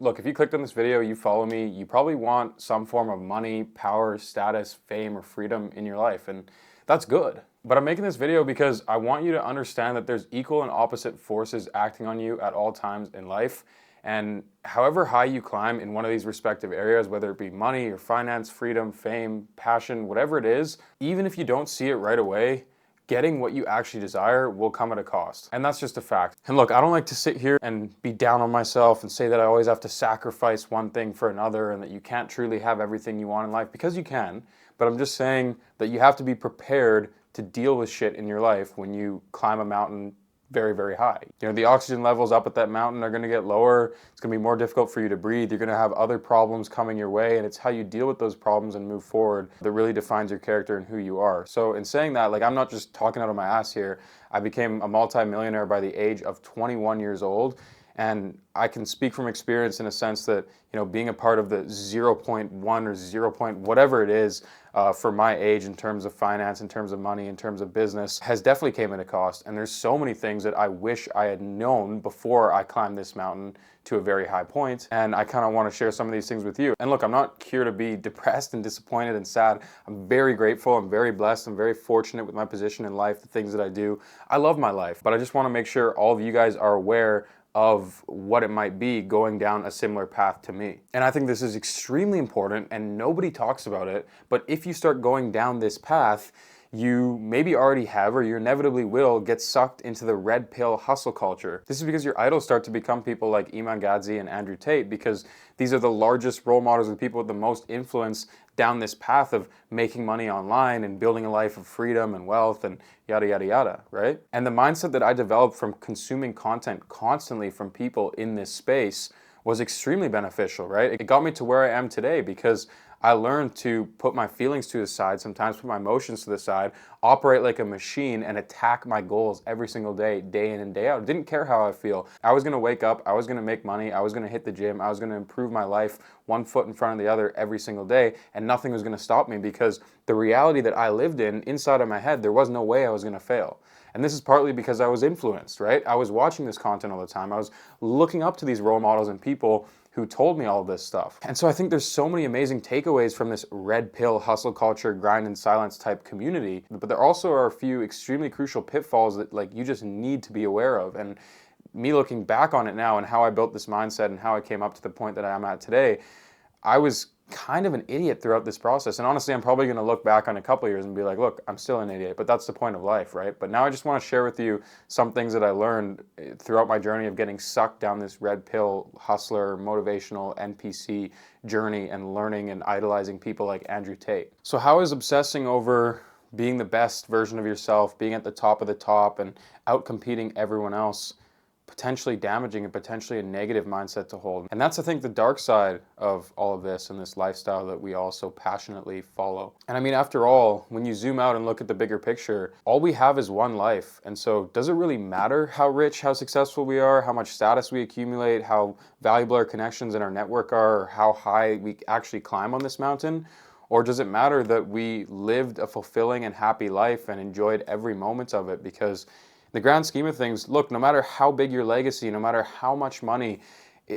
look, if you clicked on this video, you follow me, you probably want some form of money, power, status, fame, or freedom in your life, and that's good. But I'm making this video because I want you to understand that there's equal and opposite forces acting on you at all times in life. And however high you climb in one of these respective areas, whether it be money or finance, freedom, fame, passion, whatever it is, even if you don't see it right away, getting what you actually desire will come at a cost. And that's just a fact. And look, I don't like to sit here and be down on myself and say that I always have to sacrifice one thing for another and that you can't truly have everything you want in life, because you can. But I'm just saying that you have to be prepared to deal with shit in your life when you climb a mountain very, very high. You know, the oxygen levels up at that mountain are going to get lower. It's going to be more difficult for you to breathe. You're going to have other problems coming your way, and it's how you deal with those problems and move forward that really defines your character and who you are. So in saying that, like, I'm not just talking out of my ass here. I became a multi-millionaire by the age of 21 years old. And I can speak from experience in a sense that, you know, being a part of the 0.1 or 0. Whatever it is for my age in terms of finance, in terms of money, in terms of business, has definitely came at a cost. And there's so many things that I wish I had known before I climbed this mountain to a very high point. And I kind of want to share some of these things with you. And look, I'm not here to be depressed and disappointed and sad. I'm very grateful. I'm very blessed. I'm very fortunate with my position in life, the things that I do. I love my life, but I just want to make sure all of you guys are aware of what it might be going down a similar path to me. And I think this is extremely important and nobody talks about it, but if you start going down this path, you maybe already have, or you inevitably will, get sucked into the red pill hustle culture. This is because your idols start to become people like Ecom and Andrew Tate, because these are the largest role models, the people with the most influence down this path of making money online and building a life of freedom and wealth and yada, yada, yada, right? And the mindset that I developed from consuming content constantly from people in this space was extremely beneficial, right? It got me to where I am today because I learned to put my feelings to the side, sometimes put my emotions to the side, operate like a machine, and attack my goals every single day, day in and day out. Didn't care how I feel. I was gonna wake up, I was gonna make money, I was gonna hit the gym, I was gonna improve my life one foot in front of the other every single day, and nothing was gonna stop me because the reality that I lived in, inside of my head, there was no way I was gonna fail. And this is partly because I was influenced, right? I was watching this content all the time. I was looking up to these role models and people who told me all of this stuff. And so I think there's so many amazing takeaways from this red pill hustle culture, grind and silence type community, but there also are a few extremely crucial pitfalls that, like, you just need to be aware of. And me looking back on it now and how I built this mindset and how I came up to the point that I am at today, I was kind of an idiot throughout this process. And honestly, I'm probably going to look back on a couple of years and be like, look, I'm still an idiot, but that's the point of life, right? But now I just want to share with you some things that I learned throughout my journey of getting sucked down this red pill hustler, motivational NPC journey and learning and idolizing people like Andrew Tate. So how is obsessing over being the best version of yourself, being at the top of the top and out-competing everyone else potentially damaging and potentially a negative mindset to hold? And that's, I think, the dark side of all of this and this lifestyle that we all so passionately follow. And I mean, after all, when you zoom out and look at the bigger picture, all we have is one life. And so does it really matter how rich, how successful we are, how much status we accumulate, how valuable our connections and our network are, or how high we actually climb on this mountain? Or does it matter that we lived a fulfilling and happy life and enjoyed every moment of it? Because in the grand scheme of things, look, no matter how big your legacy, no matter how much money,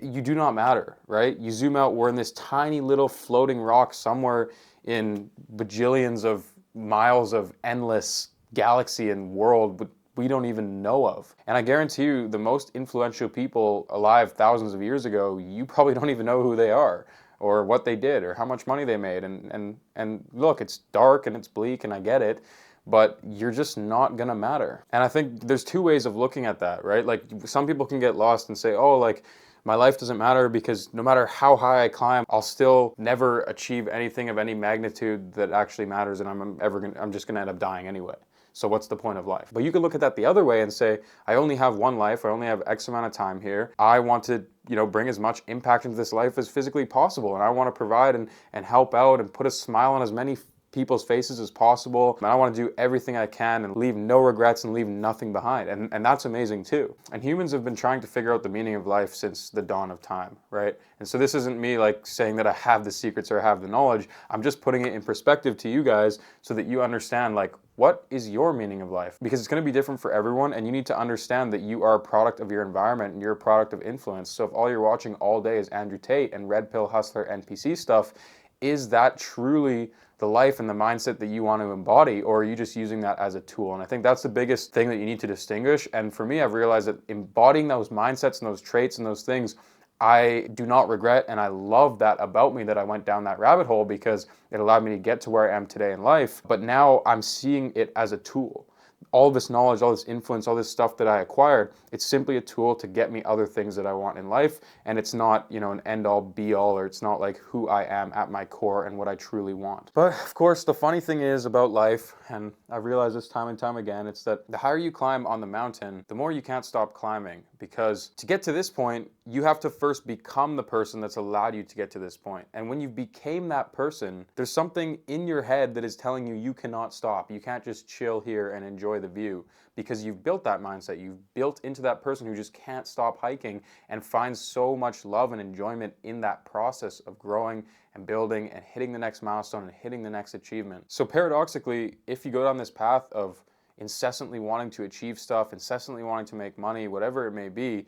you do not matter, right? You zoom out, we're in this tiny little floating rock somewhere in bajillions of miles of endless galaxy and world we don't even know of. And I guarantee you, the most influential people alive thousands of years ago, you probably don't even know who they are or what they did or how much money they made. And look, it's dark and it's bleak and I get it, but you're just not gonna matter. And I think there's two ways of looking at that, right? Like, some people can get lost and say, oh, like, my life doesn't matter because no matter how high I climb, I'll still never achieve anything of any magnitude that actually matters, and I'm just gonna end up dying anyway. So what's the point of life? But you can look at that the other way and say, I only have one life, I only have X amount of time here. I want to, bring as much impact into this life as physically possible, and I want to provide and help out and put a smile on as many people's faces as possible. And I want to do everything I can and leave no regrets and leave nothing behind. And that's amazing too. And humans have been trying to figure out the meaning of life since the dawn of time, right? And so this isn't me like saying that I have the secrets or I have the knowledge. I'm just putting it in perspective to you guys so that you understand, like, what is your meaning of life? Because it's going to be different for everyone, and you need to understand that you are a product of your environment and you're a product of influence. So if all you're watching all day is Andrew Tate and Red Pill Hustler NPC stuff, is that truly the life and the mindset that you want to embody, or are you just using that as a tool? And I think that's the biggest thing that you need to distinguish. And for me, I've realized that embodying those mindsets and those traits and those things, I do not regret, and I love that about me, that I went down that rabbit hole, because it allowed me to get to where I am today in life. But now I'm seeing it as a tool. All this knowledge, all this influence, all this stuff that I acquired, it's simply a tool to get me other things that I want in life. And it's not, an end all be all, or it's not like who I am at my core and what I truly want. But of course, the funny thing is about life, and I've realized this time and time again, it's that the higher you climb on the mountain, the more you can't stop climbing. Because to get to this point, you have to first become the person that's allowed you to get to this point. And when you became that person, there's something in your head that is telling you you cannot stop. You can't just chill here and enjoy the view, because you've built that mindset. You've built into that person who just can't stop hiking and finds so much love and enjoyment in that process of growing and building and hitting the next milestone and hitting the next achievement. So paradoxically, if you go down this path of incessantly wanting to achieve stuff, incessantly wanting to make money, whatever it may be,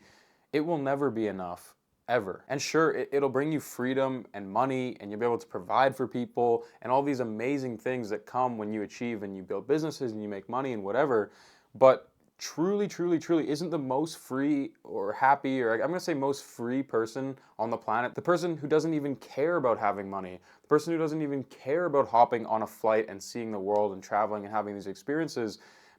it will never be enough. Ever. And sure, it'll bring you freedom and money, and you'll be able to provide for people and all these amazing things that come when you achieve and you build businesses and you make money and whatever. But truly, truly, truly isn't the most free or happy, or I'm going to say most free person on the planet, the person who doesn't even care about having money, the person who doesn't even care about hopping on a flight and seeing the world and traveling and having these experiences,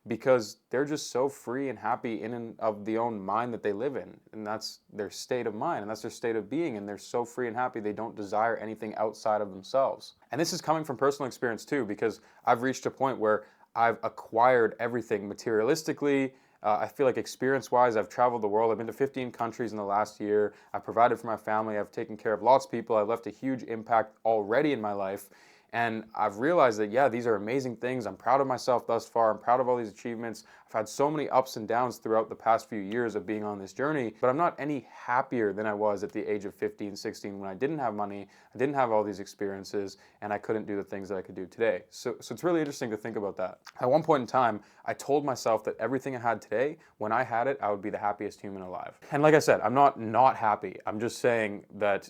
because they're just so free and happy in and of the own mind that they live in. And that's their state of mind, and that's their state of being, and they're so free and happy they don't desire anything outside of themselves. And this is coming from personal experience too, because I've reached a point where I've acquired everything materialistically. I feel like experience-wise, I've traveled the world. I've been to 15 countries in the last year. I've provided for my family. I've taken care of lots of people. I've left a huge impact already in my life. And I've realized that, yeah, these are amazing things. I'm proud of myself thus far. I'm proud of all these achievements. I've had so many ups and downs throughout the past few years of being on this journey, but I'm not any happier than I was at the age of 15, 16, when I didn't have money, I didn't have all these experiences, and I couldn't do the things that I could do today. So it's really interesting to think about that. At one point in time, I told myself that everything I had today, when I had it, I would be the happiest human alive. And like I said, I'm not happy. I'm just saying that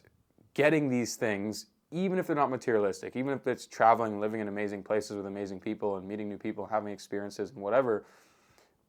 getting these things, even if they're not materialistic, even if it's traveling, living in amazing places with amazing people and meeting new people, having experiences and whatever,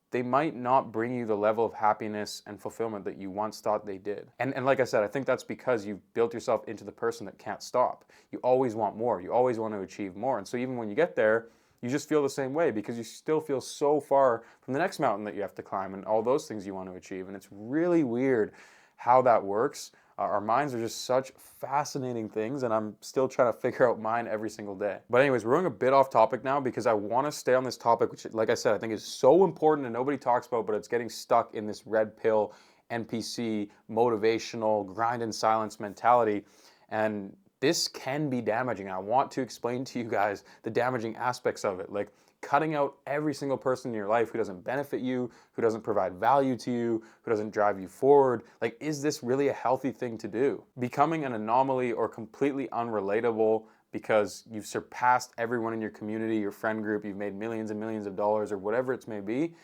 they might not bring you the level of happiness and fulfillment that you once thought they did. And like I said, I think that's because you've built yourself into the person that can't stop. You always want more. You always want to achieve more. And so even when you get there, you just feel the same way, because you still feel so far from the next mountain that you have to climb and all those things you want to achieve. And it's really weird how that works. Our minds are just such fascinating things, and I'm still trying to figure out mine every single day. But anyways, we're going a bit off topic now, because I want to stay on this topic, which, like I said, I think is so important and nobody talks about, but it's getting stuck in this red pill, NPC, motivational, grind in silence mentality. And this can be damaging. I want to explain to you guys the damaging aspects of it. Like, cutting out every single person in your life who doesn't benefit you, who doesn't provide value to you, who doesn't drive you forward. Like, is this really a healthy thing to do? Becoming an anomaly or completely unrelatable because you've surpassed everyone in your community, your friend group, you've made millions and millions of dollars or whatever it may be,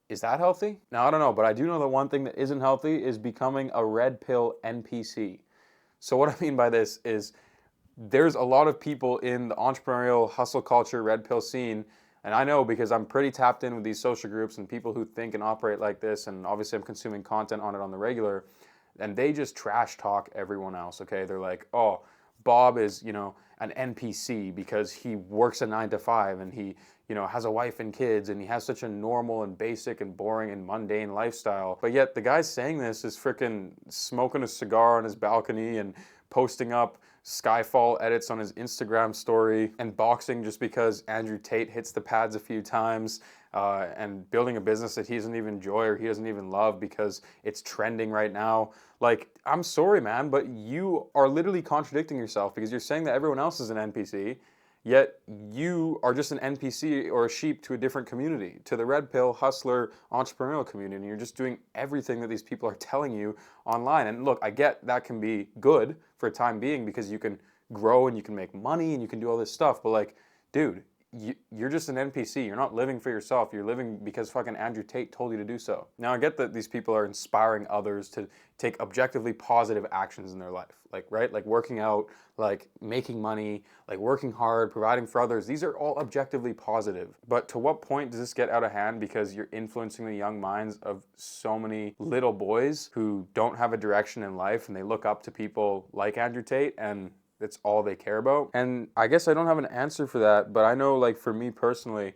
is that healthy? Now, I don't know, but I do know that one thing that isn't healthy is becoming a red pill NPC. So what I mean by this is, there's a lot of people in the entrepreneurial hustle culture, red pill scene, and I know because I'm pretty tapped in with these social groups and people who think and operate like this, and obviously I'm consuming content on it on the regular, and they just trash talk everyone else, okay? They're like, oh, Bob is, an NPC because he works a 9 to 5 and he, has a wife and kids and he has such a normal and basic and boring and mundane lifestyle. But yet the guy saying this is freaking smoking a cigar on his balcony and posting up Skyfall edits on his Instagram story, and boxing just because Andrew Tate hits the pads a few times, and building a business that he doesn't even enjoy or he doesn't even love because it's trending right now. Like, I'm sorry, man, but you are literally contradicting yourself, because you're saying that everyone else is an NPC, yet you are just an NPC or a sheep to a different community, to the red pill, hustler, entrepreneurial community, and you're just doing everything that these people are telling you online. And look, I get that can be good for a time being because you can grow and you can make money and you can do all this stuff, but like, dude, you're just an NPC. You're not living for yourself. You're living because fucking Andrew Tate told you to do so. Now, I get that these people are inspiring others to take objectively positive actions in their life, like, right? Like working out, like making money, like working hard, providing for others. These are all objectively positive. But to what point does this get out of hand because you're influencing the young minds of so many little boys who don't have a direction in life and they look up to people like Andrew Tate and that's all they care about? And I guess I don't have an answer for that, but I know like for me personally,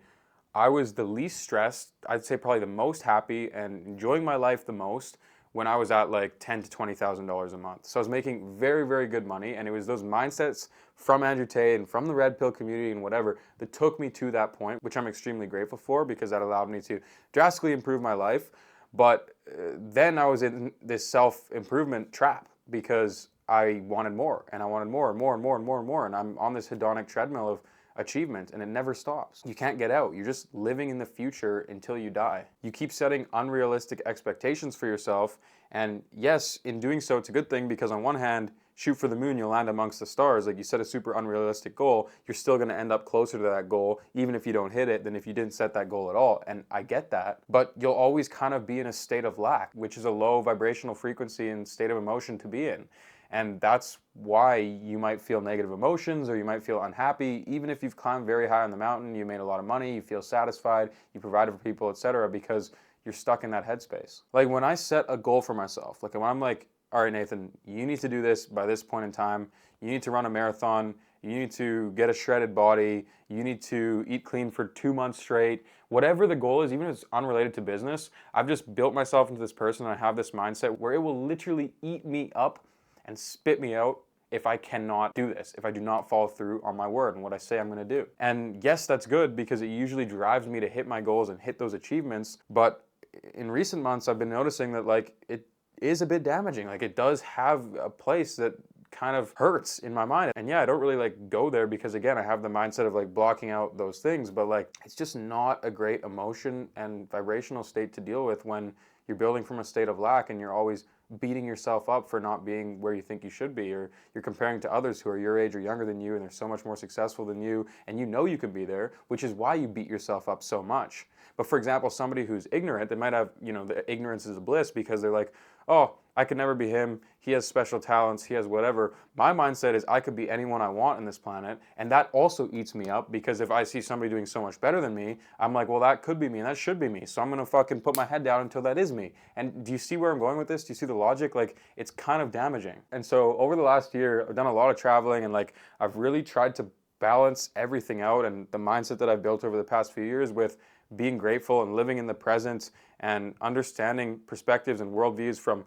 I was the least stressed, I'd say probably the most happy and enjoying my life the most when I was at like $10,000 to $20,000 a month. So I was making very, very good money, and it was those mindsets from Andrew Tate and from the Red Pill community and whatever that took me to that point, which I'm extremely grateful for because that allowed me to drastically improve my life. But then I was in this self-improvement trap because I wanted more, and I wanted more and more and more and more and more, and I'm on this hedonic treadmill of achievement, and it never stops. You can't get out. You're just living in the future until you die. You keep setting unrealistic expectations for yourself, and yes, in doing so, it's a good thing because on one hand, shoot for the moon, you'll land amongst the stars. Like you set a super unrealistic goal, you're still going to end up closer to that goal, even if you don't hit it, than if you didn't set that goal at all. And I get that, but you'll always kind of be in a state of lack, which is a low vibrational frequency and state of emotion to be in. And that's why you might feel negative emotions or you might feel unhappy, even if you've climbed very high on the mountain, you made a lot of money, you feel satisfied, you provided for people, etc., because you're stuck in that headspace. Like when I set a goal for myself, like when I'm like, all right, Nathan, you need to do this by this point in time, you need to run a marathon, you need to get a shredded body, you need to eat clean for 2 months straight, whatever the goal is, even if it's unrelated to business, I've just built myself into this person and I have this mindset where it will literally eat me up and spit me out if I cannot do this, if I do not follow through on my word and what I say I'm gonna do. And yes, that's good because it usually drives me to hit my goals and hit those achievements, but in recent months I've been noticing that like it is a bit damaging. Like it does have a place that kind of hurts in my mind. And yeah, I don't really like go there because again, I have the mindset of like blocking out those things, but like it's just not a great emotion and vibrational state to deal with when you're building from a state of lack and you're always beating yourself up for not being where you think you should be, or you're comparing to others who are your age or younger than you and they're so much more successful than you and you know you could be there, which is why you beat yourself up so much. But for example, somebody who's ignorant, they might have, you know, the ignorance is a bliss because they're like, oh, I could never be him, he has special talents, he has whatever. My mindset is I could be anyone I want in this planet, and that also eats me up because if I see somebody doing so much better than me, I'm like, well, that could be me and that should be me, so I'm gonna fucking put my head down until that is me. And do you see where I'm going with this? Do you see the logic? Like, it's kind of damaging. And so over the last year, I've done a lot of traveling and like, I've really tried to balance everything out and the mindset that I've built over the past few years with being grateful and living in the present and understanding perspectives and worldviews from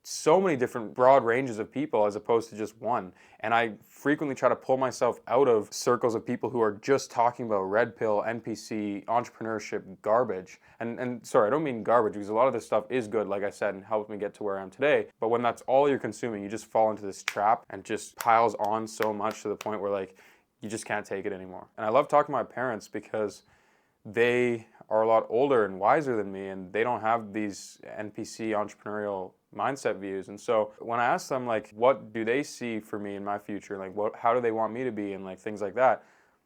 so many different broad ranges of people as opposed to just one. And I frequently try to pull myself out of circles of people who are just talking about red pill, NPC, entrepreneurship, garbage. And sorry, I don't mean garbage because a lot of this stuff is good, like I said, and helped me get to where I am today. But when that's all you're consuming, you just fall into this trap and just piles on so much to the point where like you just can't take it anymore. And I love talking to my parents because they are a lot older and wiser than me and they don't have these NPC entrepreneurial mindset views. And so when I ask them like what do they see for me in my future, like how do they want me to be and like things like that,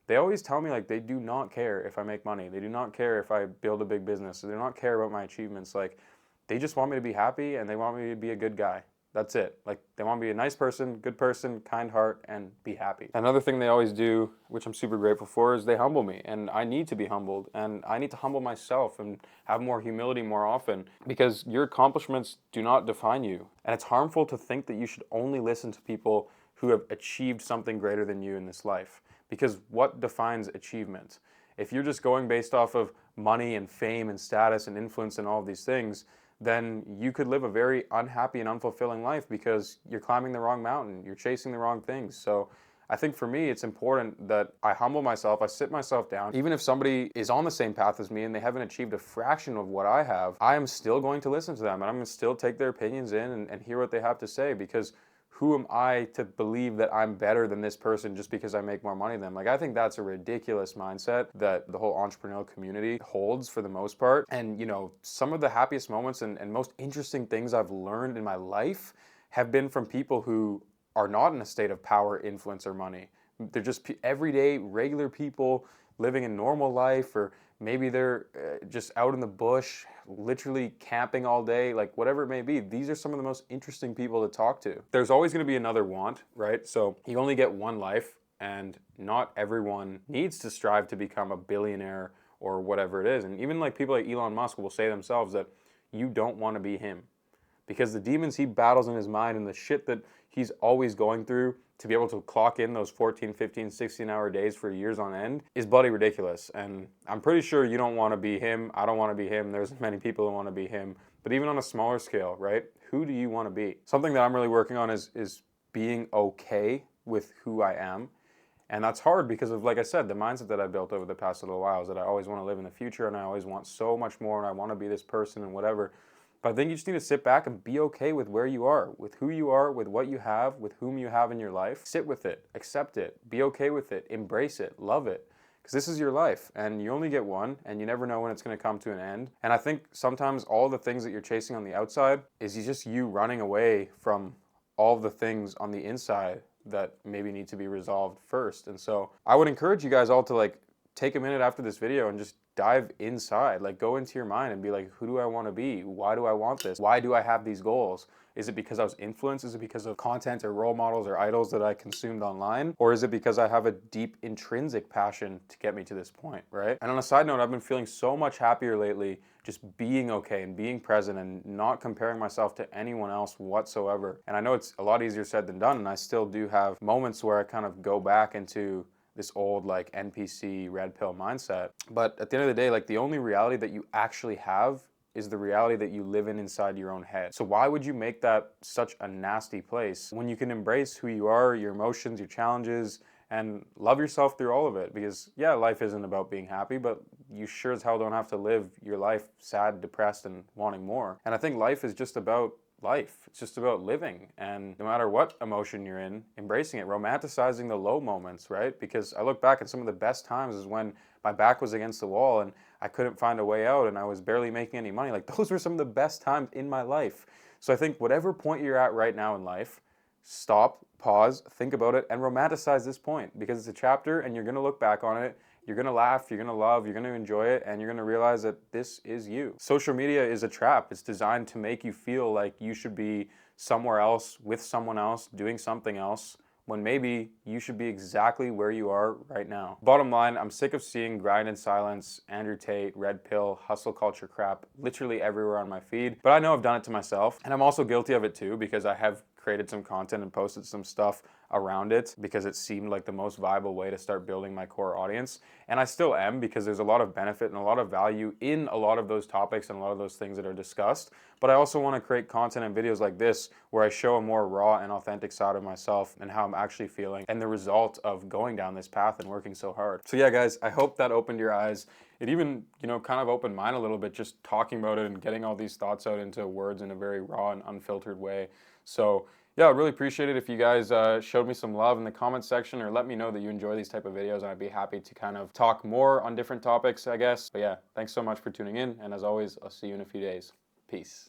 they always tell me like they do not care if I make money, they do not care if I build a big business, they do not care about my achievements. Like they just want me to be happy and they want me to be a good guy. That's it. Like they want me to be a nice person, good person, kind heart, and be happy. Another thing they always do, which I'm super grateful for, is they humble me. And I need to be humbled. And I need to humble myself and have more humility more often because your accomplishments do not define you. And it's harmful to think that you should only listen to people who have achieved something greater than you in this life. Because what defines achievement? If you're just going based off of money and fame and status and influence and all of these things, then you could live a very unhappy and unfulfilling life because you're climbing the wrong mountain, you're chasing the wrong things. So I think for me, it's important that I humble myself, I sit myself down. Even if somebody is on the same path as me and they haven't achieved a fraction of what I have, I am still going to listen to them and I'm going to still take their opinions in and hear what they have to say because who am I to believe that I'm better than this person just because I make more money than them? Like, I think that's a ridiculous mindset that the whole entrepreneurial community holds for the most part. And, you know, some of the happiest moments and most interesting things I've learned in my life have been from people who are not in a state of power, influence, or money. They're just everyday, regular people living a normal life, or maybe they're just out in the bush, literally camping all day, like whatever it may be. These are some of the most interesting people to talk to. There's always going to be another want, right? So you only get one life, and not everyone needs to strive to become a billionaire or whatever it is. And even like people like Elon Musk will say themselves that you don't want to be him, because the demons he battles in his mind and the shit that he's always going through to be able to clock in those 14, 15, 16-hour days for years on end is bloody ridiculous. And I'm pretty sure you don't want to be him. I don't want to be him. There's many people who want to be him. But even on a smaller scale, right? Who do you want to be? Something that I'm really working on is being okay with who I am. And that's hard because of, like I said, the mindset that I built over the past little while is that I always want to live in the future, and I always want so much more, and I want to be this person and whatever. But I think you just need to sit back and be okay with where you are, with who you are, with what you have, with whom you have in your life. Sit with it, accept it, be okay with it, embrace it, love it. Because this is your life, and you only get one, and you never know when it's going to come to an end. And I think sometimes all the things that you're chasing on the outside is just you running away from all the things on the inside that maybe need to be resolved first. And so I would encourage you guys all to like take a minute after this video and just dive inside, like go into your mind and be like, who do I want to be? Why do I want this? Why do I have these goals? Is it because I was influenced? Is it because of content or role models or idols that I consumed online? Or is it because I have a deep intrinsic passion to get me to this point, right? And on a side note, I've been feeling so much happier lately just being okay and being present and not comparing myself to anyone else whatsoever. And I know it's a lot easier said than done, and I still do have moments where I kind of go back into this old like NPC red pill mindset. But at the end of the day, like the only reality that you actually have is the reality that you live in inside your own head. So why would you make that such a nasty place when you can embrace who you are, your emotions, your challenges, and love yourself through all of it? Because yeah, life isn't about being happy, but you sure as hell don't have to live your life sad, depressed, and wanting more. And I think life is just about life. It's just about living, and no matter what emotion you're in, embracing it, romanticizing the low moments, right? Because I look back at some of the best times is when my back was against the wall and I couldn't find a way out and I was barely making any money. Like those were some of the best times in my life. So I think whatever point you're at right now in life, stop, pause, think about it, and romanticize this point, because it's a chapter and you're going to look back on it. You're going to laugh, you're going to love, you're going to enjoy it, and you're going to realize that this is you. Social media is a trap. It's designed to make you feel like you should be somewhere else with someone else doing something else, when maybe you should be exactly where you are right now. Bottom line, I'm sick of seeing grind in silence, Andrew Tate, red pill, hustle culture crap literally everywhere on my feed. But I know I've done it to myself, and I'm also guilty of it too, because I have created some content and posted some stuff around it because it seemed like the most viable way to start building my core audience. And I still am, because there's a lot of benefit and a lot of value in a lot of those topics and a lot of those things that are discussed. But I also want to create content and videos like this where I show a more raw and authentic side of myself and how I'm actually feeling and the result of going down this path and working so hard. So yeah, guys, I hope that opened your eyes. It even, kind of opened mine a little bit, just talking about it and getting all these thoughts out into words in a very raw and unfiltered way. So yeah, I'd really appreciate it if you guys showed me some love in the comment section, or let me know that you enjoy these type of videos, and I'd be happy to kind of talk more on different topics, I guess. But yeah, thanks so much for tuning in, and as always, I'll see you in a few days. Peace.